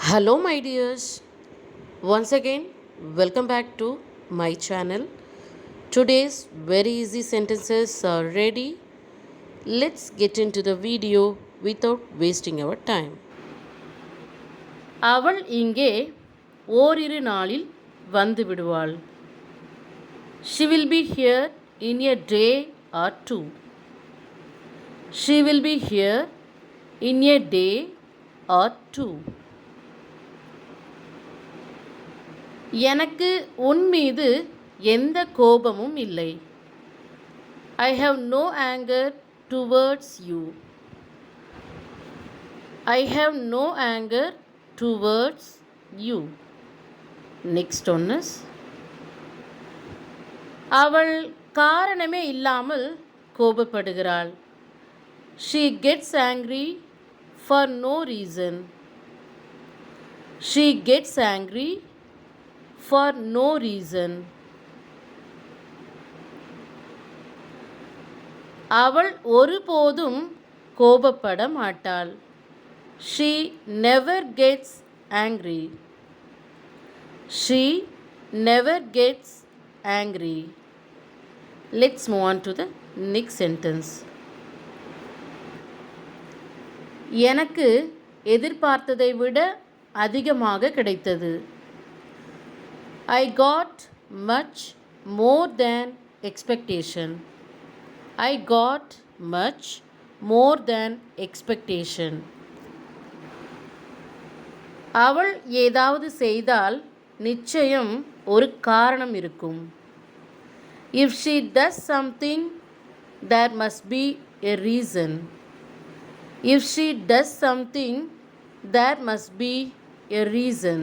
Hello, my dears. Once again, welcome back to my channel. Today's very easy sentences are ready. Let's get into the video without wasting our time. அவள் இங்கே ஓரிரு நாளில் வந்து விடுவாள். She will be here in a day or two. She will be here in a day or two. எனக்கு உன் மீது எந்த கோபமும் இல்லை. I have no anger towards you. I have no anger towards you. Next one is அவள் காரணமே இல்லாமல் கோபப்படுகிறாள். She gets angry for no reason. She gets angry for no reason. அவள் ஒருபோதும் கோபப்பட மாட்டாள். She never gets angry. She never gets angry. Let's move on to the next sentence. எனக்கு எதிர்பார்த்ததை விட அதிகமாக கிடைத்தது. I got much more than expectation. I got much more than expectation. அவள் ஏதாவது செய்தால் நிச்சயம் ஒரு காரணம் இருக்கும். If she does something, there must be a reason. If she does something, there must be a reason.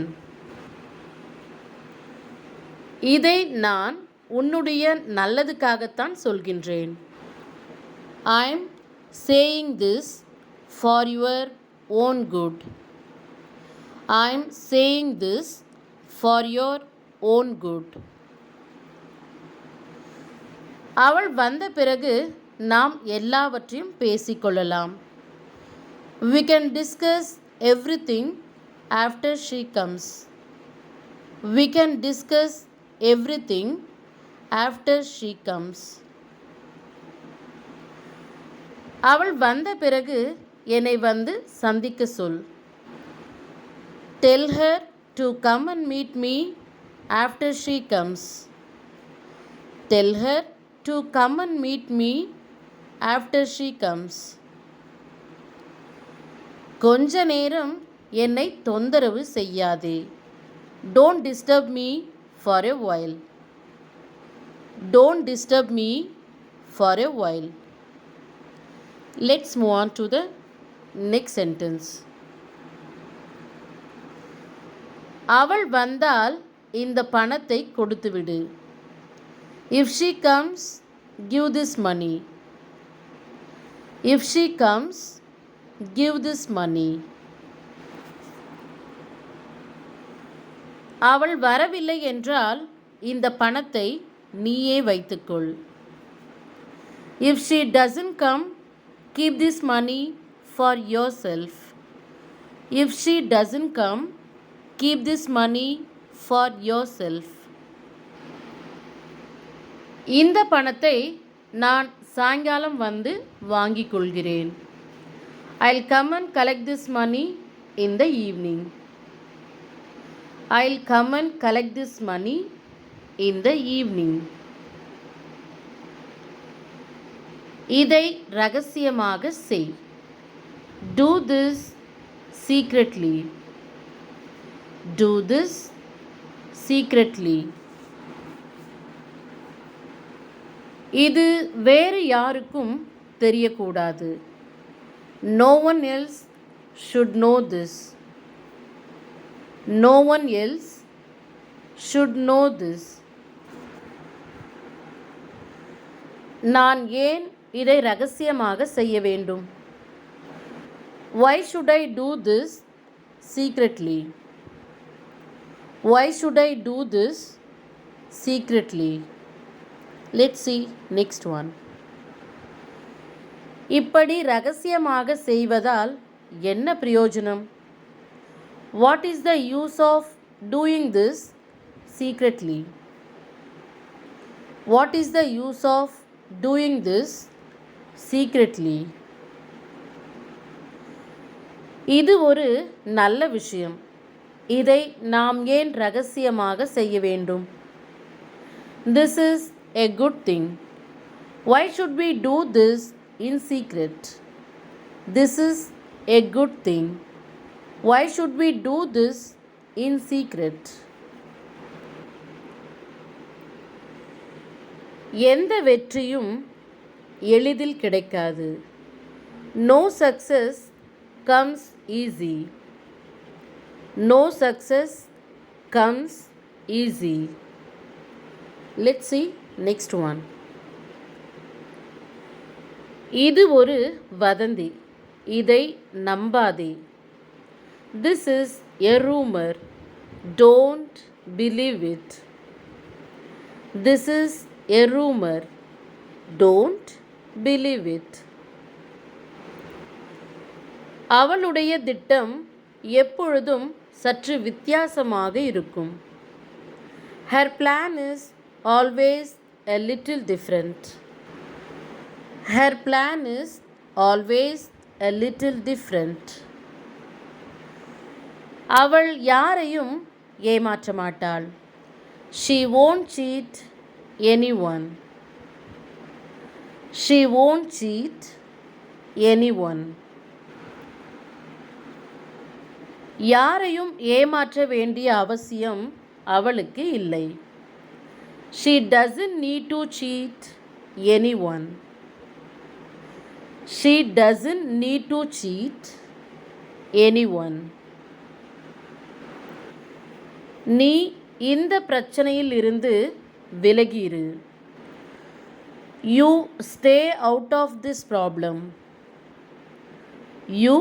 இதை நான் உன்னுடைய நல்லதுக்காகத்தான் சொல்கின்றேன். I am saying this for your own good. I am saying this for your own good. அவள் வந்த பிறகு நாம் எல்லாவற்றையும் பேசிக்கொள்ளலாம். We can discuss everything after she comes. We can discuss everything after she comes. அவள் வந்த பிறகு என்னை வந்து சந்திக்க சொல். Tell her to come and meet me after she comes. Tell her to come and meet me after she comes. கொஞ்ச நேரம் என்னை தொந்தரவு செய்யாதே. Don't disturb me for a while. Don't disturb me for a while. Let's move on to the next sentence. அவள் வந்தால் இந்த பணத்தை கொடுத்துவிடு. If she comes, give this money. If she comes, give this money. அவள் வரவில்லை என்றால் இந்த பணத்தை நீயே வைத்துக்கொள். If she doesn't come, keep this money for yourself. If she doesn't come, keep this money for yourself. இந்த பணத்தை நான் சாயங்காலம் வந்து வாங்கிக் கொள்கிறேன். I'll come and collect this money in the evening. I'll come and collect this money in the evening. இதை ரகசியமாக செய். Do this secretly. Do this secretly. இது வேறு யாருக்கும் தெரியக்கூடாது. No one else should know this. No one else should know this. நான் ஏன் இதை ரகசியமாக செய்ய வேண்டும்? Why should I do this secretly? Why should I do this secretly? Let's see next one. இப்படி ரகசியமாக செய்வதால் என்ன பிரயோஜனம்? What is the use of doing this secretly? What is the use of doing this secretly? இது ஒரு நல்ல விஷயம். இதை நாம் ஏன் ரகசியமாக செய்ய வேண்டும்? This is a good thing. Why should we do this in secret? This is a good thing. Why should we do this in secret? எந்த வெற்றியும் எளிதில் கிடைக்காது. No success comes easy. No success comes easy. Let's see next one. இது ஒரு வதந்தி. இதை நம்பாதே. This is a rumor. Don't believe it. This is a rumor. Don't believe it. அவளுடைய திட்டம் எப்பொழுதும் சற்று வித்தியாசமாக இருக்கும். Her plan is always a little different. Her plan is always a little different. அவள் யாரையும் ஏமாற்ற மாட்டாள். She won't cheat anyone. She won't cheat anyone. யாரையும் ஏமாற்ற வேண்டிய அவசியம் அவளுக்கு இல்லை. She doesn't need to cheat anyone. She doesn't need to cheat anyone. நீ இந்த பிரச்சனையில் இருந்து விலகியிரு. You stay out of this problem. You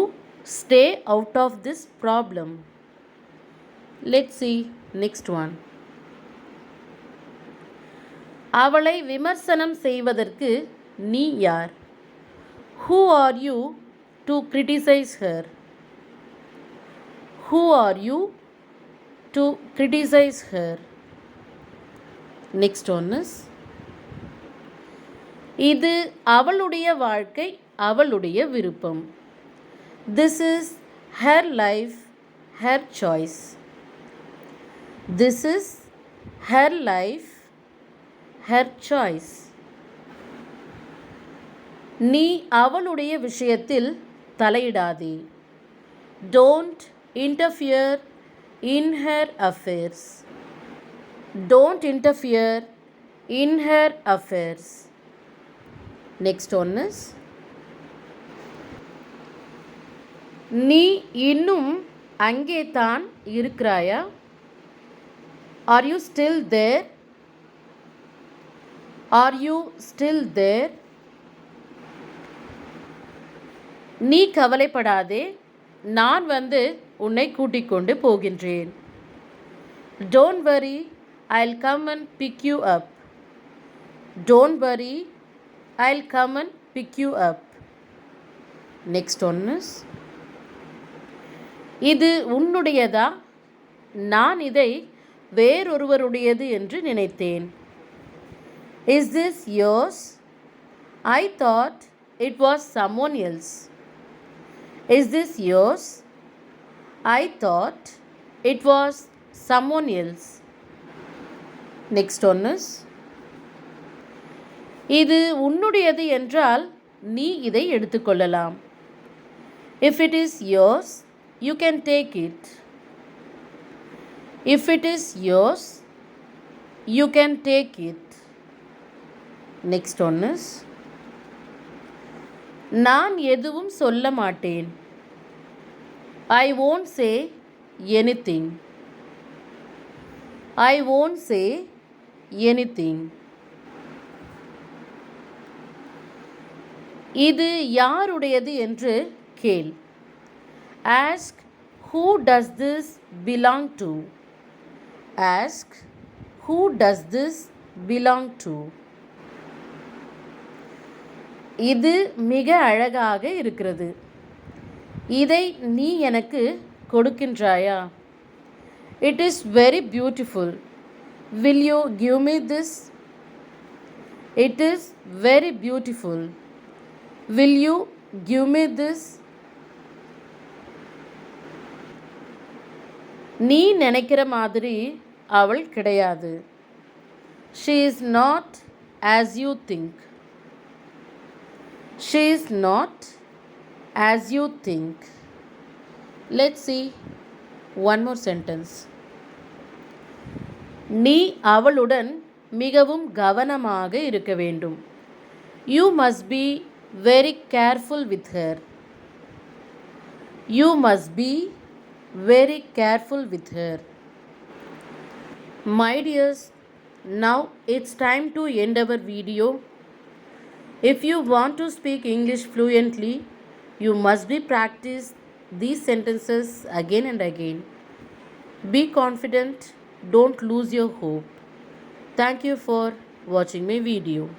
stay out of this problem. Let's see next one. அவளை விமர்சனம் செய்வதற்கு நீ யார்? Who are you to criticize her? Who are you to criticize her? Next one is, இது அவளுடைய வாழ்க்கை, அவளுடைய விருப்பம். This is her life, her choice. This is her life, her choice. நீ அவளுடைய விஷயத்தில் தலையிடாதே. Don't interfere in her affairs. Don't interfere in her affairs. Next one is, நீ இன்னும் அங்கே தான் இருக்கிறாயா? Are you still there? Are you still there? நீ கவலைப்படாதே, நான் வந்து உன்னை கூட்டிக் கொண்டு போகின்றேன். Don't worry, I'll come and pick you up. Don't worry, I'll come and pick you up. Next one is, இது உன்னுடையதா? நான் இதை வேறொருவருடையது என்று நினைத்தேன். Is this yours? I thought it was someone else. Is this yours? I thought it was someone else. Next one is, இது உன்னுடையது என்றால் நீ இதை எடுத்துக்கொள்ளலாம். If it is yours, you can take it. If it is yours, you can take it. Next one is, நான் எதுவும் சொல்ல மாட்டேன். I won't say anything. I won't say anything. இது யாருடையது என்று கேள். Ask, who does this belong to? Ask, who does this belong to? இது மிக அழகாக இருக்கிறது. இதை நீ எனக்கு கொடுக்கின்றாயா? It is very beautiful. Will you give me this? It is very beautiful. Will you give me this? நீ நினைக்கிற மாதிரி அவள் கிடையாது. She is not as you think. She is not as you think. Let's see one more sentence. நீ அவளுடன் மிகவும் கவனமாக இருக்க வேண்டும். You must be very careful with her. You must be very careful with her. My dears, now it's time to end our video. If you want to speak English fluently, you must be practice these sentences again and again. Be confident. Don't lose your hope. Thank you for watching my video.